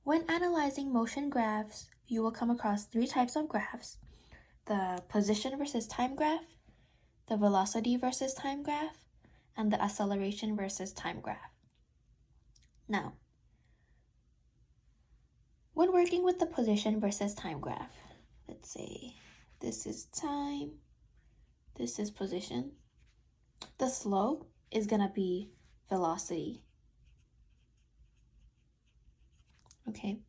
When analyzing motion graphs, you will come across three types of graphs: the position versus time graph, the velocity versus time graph, and the acceleration versus time graph. Now, when working with the position versus time graph, let's say this is time, this is position. The slope is going to be velocity. Okay,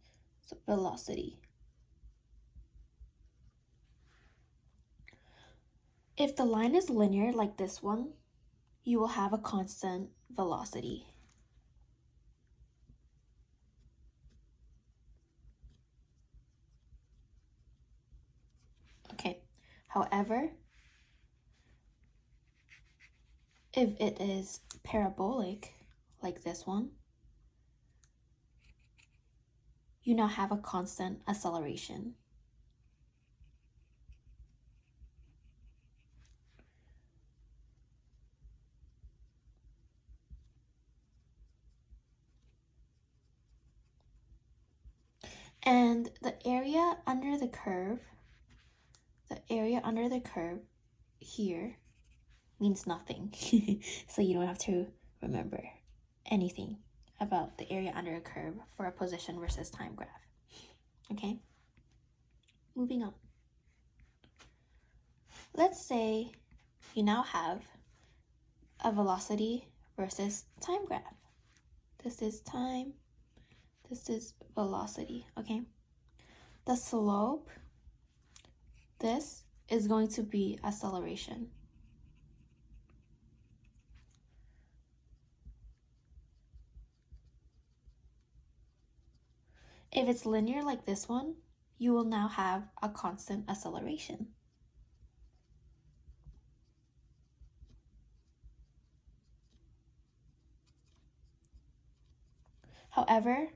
so velocity. If the line is linear like this one, you will have a constant velocity. Okay, however, if it is parabolic like this one, you now have a constant acceleration. And the area under the curve here means nothing. So you don't have to remember anything about the area under a curve for a position versus time graph. Okay, moving on. Let's say you now have a velocity versus time graph. This is time, this is velocity, okay? The slope, this is going to be acceleration. If it's linear like this one, you will now have a constant acceleration. However,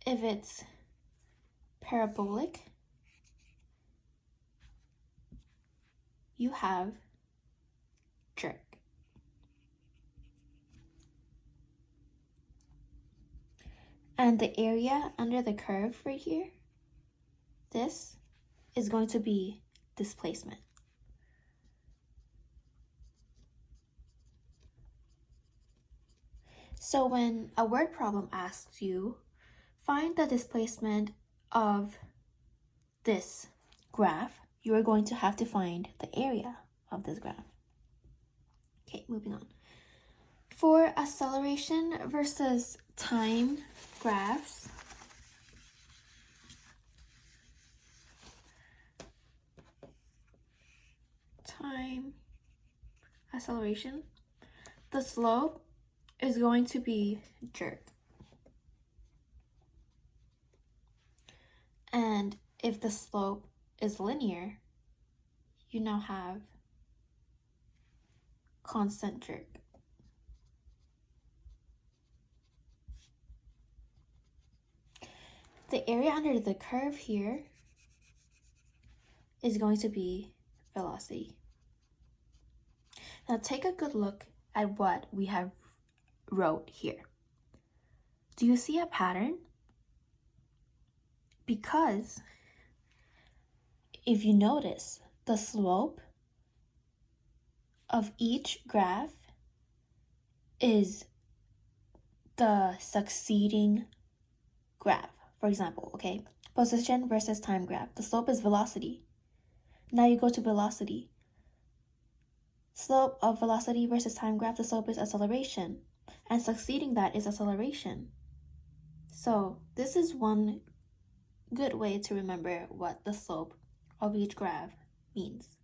if it's parabolic, you have jerk. And the area under the curve right here, this is going to be displacement. So when a word problem asks you, find the displacement of this graph, you are going to have to find the area of this graph. Okay, moving on. For acceleration versus time graphs, time acceleration, the slope is going to be jerk. And if the slope is linear, you now have constant jerk. The area under the curve here is going to be velocity. Now take a good look at what we have wrote here. Do you see a pattern? Because if you notice, the slope of each graph is the succeeding graph. For example, okay, position versus time graph. The slope is velocity. Now you go to velocity. Slope of velocity versus time graph, the slope is acceleration. And succeeding that is acceleration. So this is one good way to remember what the slope of each graph means.